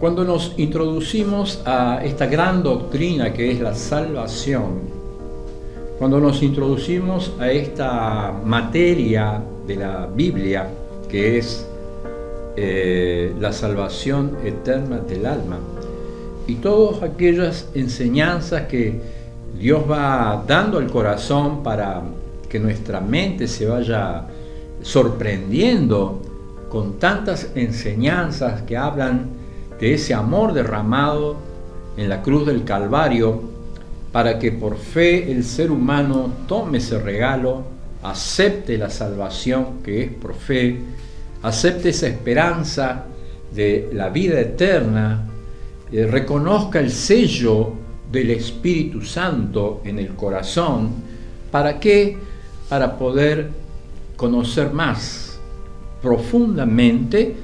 Cuando nos introducimos a esta gran doctrina que es la salvación, cuando nos introducimos a esta materia de la Biblia que es la salvación eterna del alma y todas aquellas enseñanzas que Dios va dando al corazón para que nuestra mente se vaya sorprendiendo con tantas enseñanzas que hablan de ese amor derramado en la cruz del Calvario para que por fe el ser humano tome ese regalo, acepte la salvación que es por fe, acepte esa esperanza de la vida eterna, reconozca el sello del Espíritu Santo en el corazón. ¿Para qué? Para poder conocer más profundamente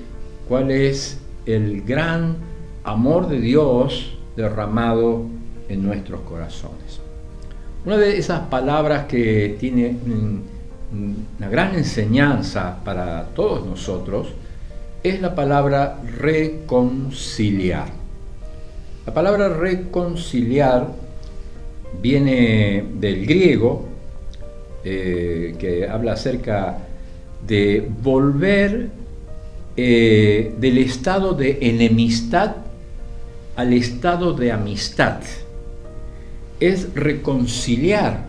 cuál es el gran amor de Dios derramado en nuestros corazones. Una de esas palabras que tiene una gran enseñanza para todos nosotros es la palabra reconciliar. La palabra reconciliar viene del griego, que habla acerca de volver del estado de enemistad al estado de amistad. Es reconciliar,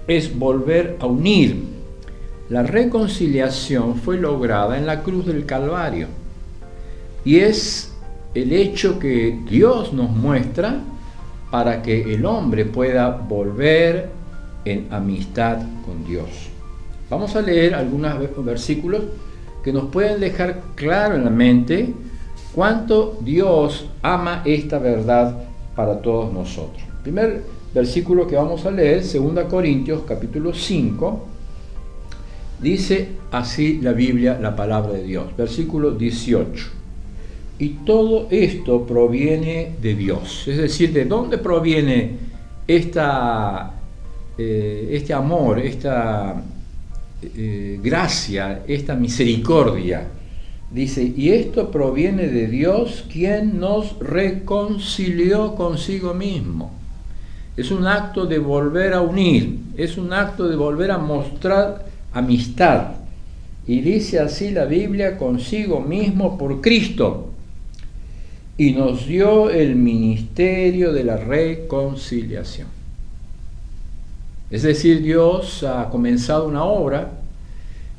es volver a unir. La reconciliación fue lograda en la cruz del Calvario y es el hecho que Dios nos muestra para que el hombre pueda volver en amistad con Dios. Vamos a leer algunos versículos que nos pueden dejar claro en la mente cuánto Dios ama esta verdad para todos nosotros. El primer versículo que vamos a leer, 2 Corintios capítulo 5, dice así la Biblia, la palabra de Dios, versículo 18. Y todo esto proviene de Dios. Es decir, ¿de dónde proviene este amor, esta gracia, esta misericordia? Dice, y esto proviene de Dios, quien nos reconcilió consigo mismo. Es un acto de volver a unir, es un acto de volver a mostrar amistad. Y dice así la Biblia, consigo mismo por Cristo. Y nos dio el ministerio de la reconciliación. Es decir, Dios ha comenzado una obra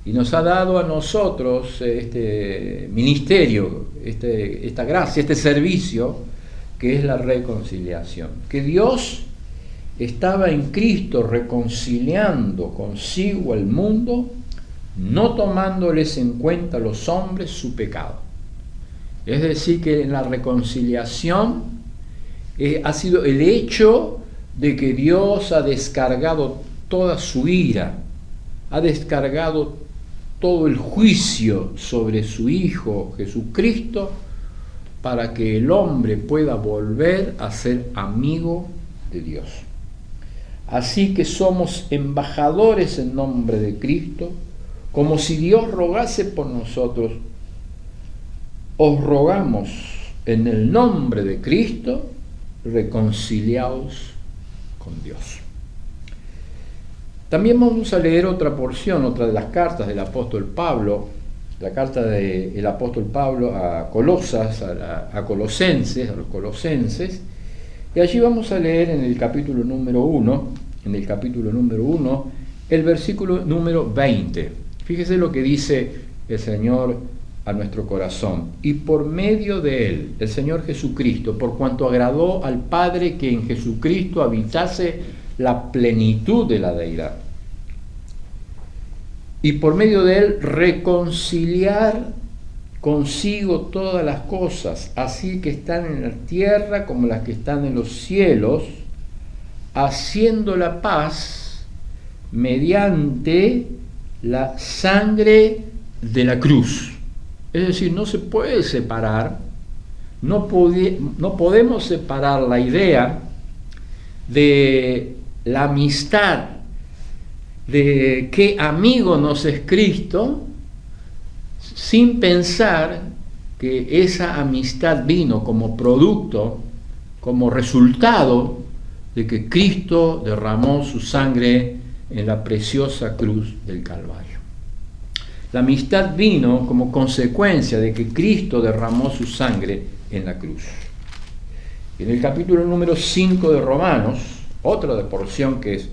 y nos ha dado a nosotros este ministerio, esta gracia, este servicio que es la reconciliación. Que Dios estaba en Cristo reconciliando consigo al mundo, no tomándoles en cuenta a los hombres su pecado. Es decir, que en la reconciliación ha sido el hecho de que Dios ha descargado toda su ira, ha descargado todo el juicio sobre su Hijo Jesucristo para que el hombre pueda volver a ser amigo de Dios. Así que somos embajadores en nombre de Cristo, como si Dios rogase por nosotros. Os rogamos en el nombre de Cristo, reconciliaos con Dios. También vamos a leer otra porción, otra de las cartas del apóstol Pablo, la carta del apóstol Pablo a Colosas, a los colosenses, y allí vamos a leer en el capítulo número 1, el versículo número 20. Fíjese lo que dice el Señor a nuestro corazón. Y por medio de Él, el Señor Jesucristo, por cuanto agradó al Padre que en Jesucristo habitase la plenitud de la deidad. Y por medio de Él reconciliar consigo todas las cosas, así que están en la tierra como las que están en los cielos, haciendo la paz mediante la sangre de la cruz. Es decir, no se puede separar, no podemos separar la idea de la amistad, de qué amigo nos es Cristo, sin pensar que esa amistad vino como producto, como resultado de que Cristo derramó su sangre en la preciosa cruz del Calvario. La amistad vino como consecuencia de que Cristo derramó su sangre en la cruz. En el capítulo número 5 de Romanos, otra porción que es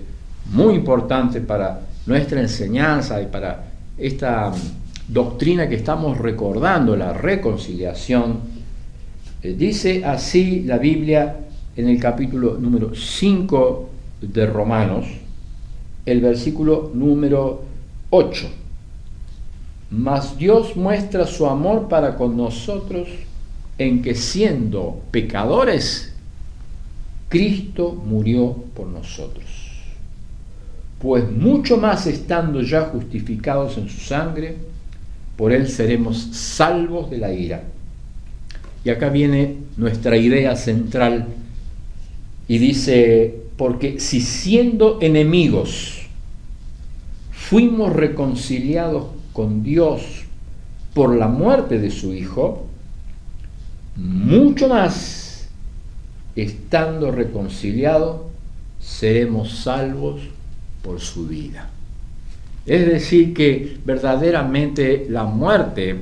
muy importante para nuestra enseñanza y para esta doctrina que estamos recordando, la reconciliación, dice así la Biblia en el capítulo número 5 de Romanos, el versículo número 8. Mas Dios muestra su amor para con nosotros en que siendo pecadores, Cristo murió por nosotros. Pues mucho más estando ya justificados en su sangre, por él seremos salvos de la ira. Y acá viene nuestra idea central y dice, porque si siendo enemigos fuimos reconciliados con Dios por la muerte de su Hijo, mucho más estando reconciliados seremos salvos por su vida. Es decir, que verdaderamente la muerte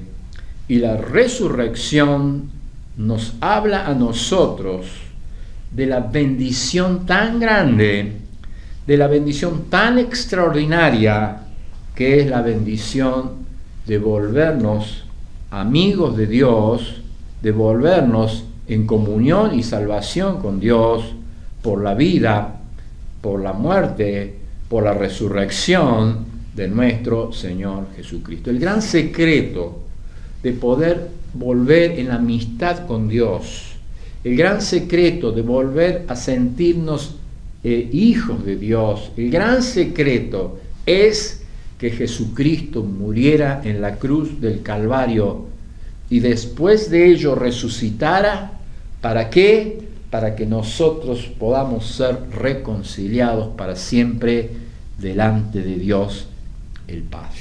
y la resurrección nos habla a nosotros de la bendición tan grande, de la bendición tan extraordinaria, que es la bendición de volvernos amigos de Dios, de volvernos en comunión y salvación con Dios por la vida, por la muerte, por la resurrección de nuestro Señor Jesucristo. El gran secreto de poder volver en amistad con Dios, el gran secreto de volver a sentirnos hijos de Dios, el gran secreto es que Jesucristo muriera en la cruz del Calvario y después de ello resucitara. ¿Para qué? Para que nosotros podamos ser reconciliados para siempre delante de Dios el Padre.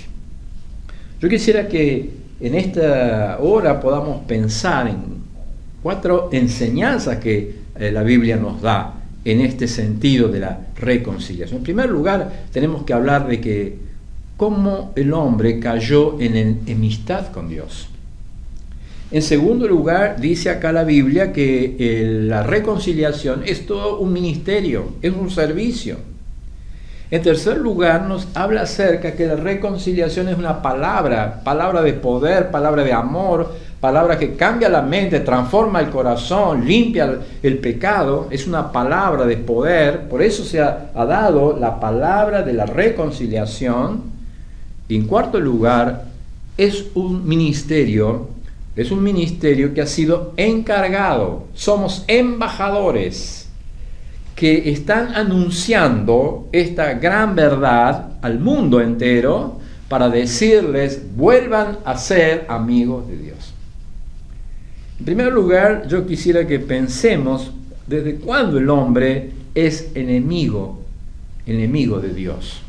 Yo quisiera que en esta hora podamos pensar en 4 enseñanzas que la Biblia nos da en este sentido de la reconciliación. En primer lugar, tenemos que hablar de que cómo el hombre cayó en enemistad con Dios. En segundo lugar, dice acá la Biblia que la reconciliación es todo un ministerio, es un servicio. En tercer lugar, nos habla acerca que la reconciliación es una palabra de poder, palabra de amor, palabra que cambia la mente, transforma el corazón, limpia el pecado. Es una palabra de poder, por eso se ha dado la palabra de la reconciliación. Y en cuarto lugar, es un ministerio que ha sido encargado. Somos embajadores que están anunciando esta gran verdad al mundo entero para decirles, vuelvan a ser amigos de Dios. En primer lugar, yo quisiera que pensemos desde cuándo el hombre es enemigo de Dios.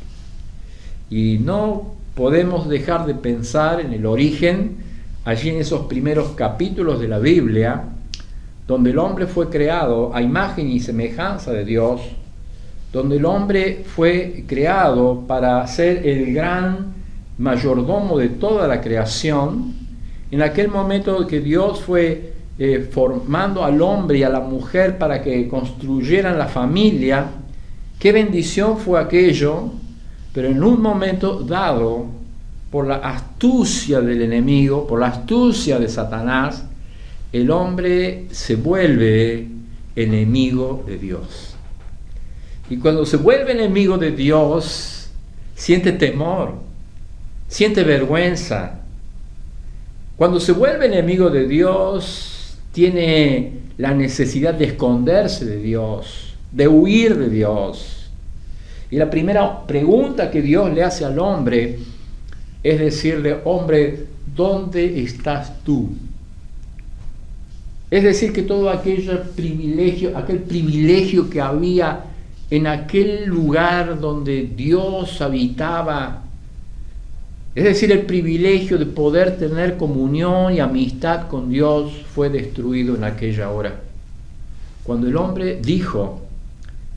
Y no podemos dejar de pensar en el origen, allí en esos primeros capítulos de la Biblia, donde el hombre fue creado a imagen y semejanza de Dios, donde el hombre fue creado para ser el gran mayordomo de toda la creación. En aquel momento que Dios fue formando al hombre y a la mujer para que construyeran la familia, qué bendición fue aquello. Pero en un momento dado, por la astucia del enemigo, por la astucia de Satanás, el hombre se vuelve enemigo de Dios. Y cuando se vuelve enemigo de Dios, siente temor, siente vergüenza. Cuando se vuelve enemigo de Dios, tiene la necesidad de esconderse de Dios, de huir de Dios. Y la primera pregunta que Dios le hace al hombre es decirle, hombre, ¿dónde estás tú? Es decir, que todo aquel privilegio que había en aquel lugar donde Dios habitaba, Es decir, el privilegio de poder tener comunión y amistad con Dios fue destruido en aquella hora. Cuando el hombre dijo,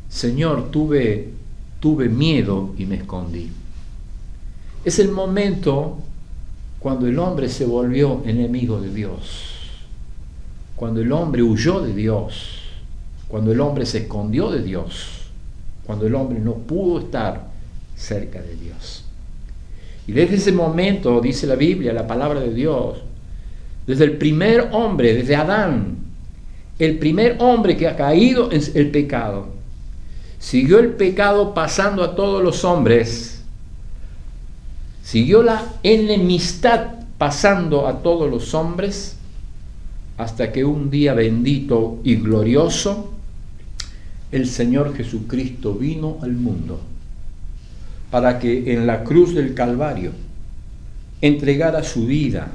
Señor, tuve miedo y me escondí. Es el momento cuando el hombre se volvió enemigo de Dios, cuando el hombre huyó de Dios, cuando el hombre se escondió de Dios, cuando el hombre no pudo estar cerca de Dios. Y desde ese momento, dice la Biblia, la palabra de Dios, desde el primer hombre, desde Adán, el primer hombre que ha caído en el pecado, siguió el pecado pasando a todos los hombres, siguió la enemistad pasando a todos los hombres, hasta que un día bendito y glorioso, el Señor Jesucristo vino al mundo para que en la cruz del Calvario entregara su vida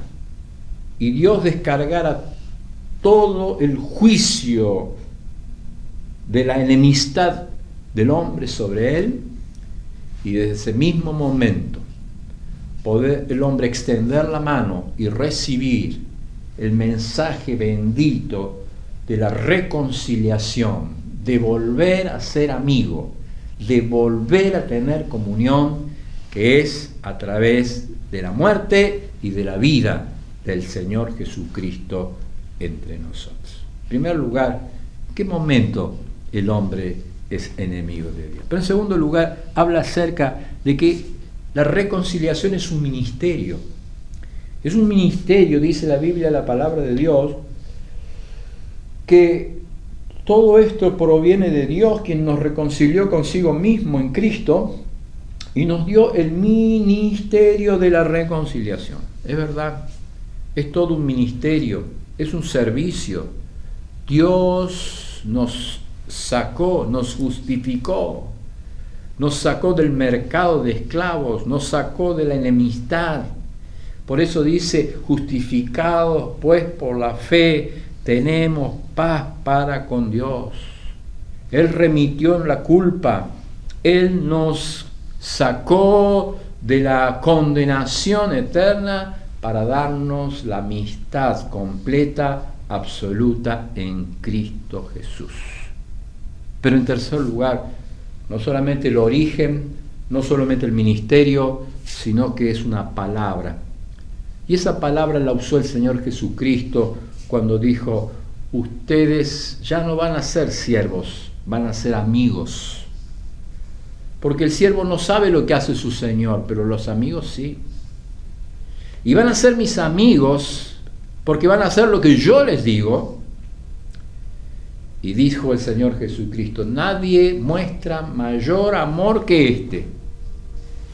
y Dios descargara todo el juicio de la enemistad del hombre sobre él, y desde ese mismo momento poder el hombre extender la mano y recibir el mensaje bendito de la reconciliación, de volver a ser amigo, de volver a tener comunión, que es a través de la muerte y de la vida del Señor Jesucristo entre nosotros. En primer lugar, ¿en qué momento el hombre es enemigo de Dios? Pero en segundo lugar, habla acerca de que la reconciliación es un ministerio. Es un ministerio, dice la Biblia, la palabra de Dios, que todo esto proviene de Dios, quien nos reconcilió consigo mismo en Cristo y nos dio el ministerio de la reconciliación. Es verdad, es todo un ministerio, es un servicio. Dios nos sacó, nos justificó, nos sacó del mercado de esclavos, nos sacó de la enemistad. Por eso dice, justificados pues por la fe, tenemos paz para con Dios. Él remitió la culpa, Él nos sacó de la condenación eterna para darnos la amistad completa, absoluta en Cristo Jesús. Pero en tercer lugar, no solamente el origen, no solamente el ministerio, sino que es una palabra. Y esa palabra la usó el Señor Jesucristo cuando dijo, ustedes ya no van a ser siervos, van a ser amigos. Porque el siervo no sabe lo que hace su Señor, pero los amigos sí. Y van a ser mis amigos porque van a hacer lo que yo les digo. Y dijo el Señor Jesucristo, nadie muestra mayor amor que este,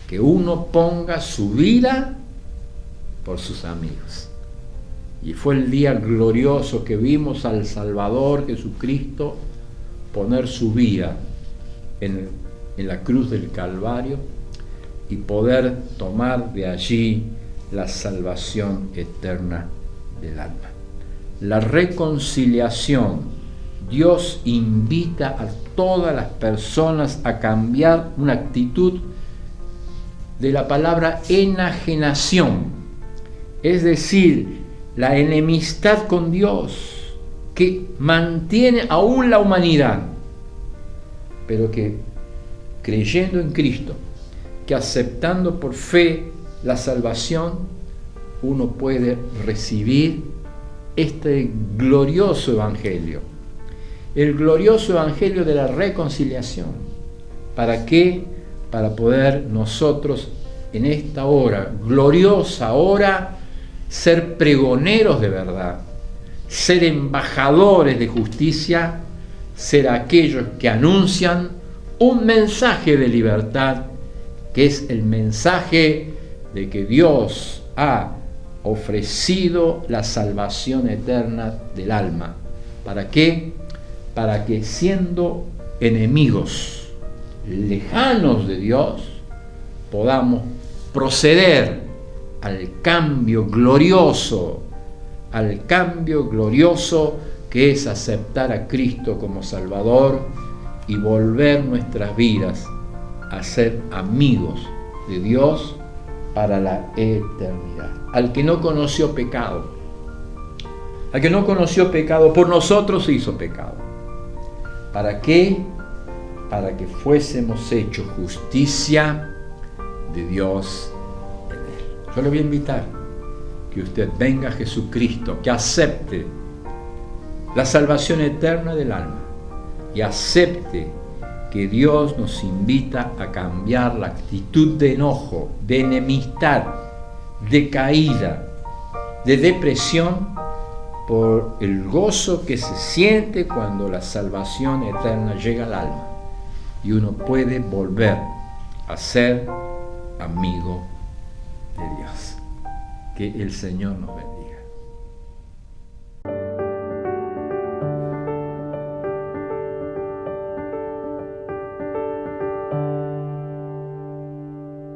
que uno ponga su vida por sus amigos. Y fue el día glorioso que vimos al Salvador Jesucristo poner su vida en la cruz del Calvario y poder tomar de allí la salvación eterna del alma. La reconciliación. Dios invita a todas las personas a cambiar una actitud de la palabra enajenación, es decir, la enemistad con Dios que mantiene aún la humanidad, pero que creyendo en Cristo, que aceptando por fe la salvación, uno puede recibir este glorioso evangelio. El glorioso evangelio de la reconciliación. ¿Para qué? Para poder nosotros en esta hora, gloriosa hora, ser pregoneros de verdad, ser embajadores de justicia, ser aquellos que anuncian un mensaje de libertad, que es el mensaje de que Dios ha ofrecido la salvación eterna del alma. ¿Para qué? Para que siendo enemigos, lejanos de Dios, podamos proceder al cambio glorioso que es aceptar a Cristo como Salvador y volver nuestras vidas a ser amigos de Dios para la eternidad. Al que no conoció pecado, al que no conoció pecado, por nosotros se hizo pecado. ¿Para qué? Para que fuésemos hechos justicia de Dios en él. Yo le voy a invitar que usted venga a Jesucristo, que acepte la salvación eterna del alma y acepte que Dios nos invita a cambiar la actitud de enojo, de enemistad, de caída, de depresión, por el gozo que se siente cuando la salvación eterna llega al alma y uno puede volver a ser amigo de Dios. Que el Señor nos bendiga.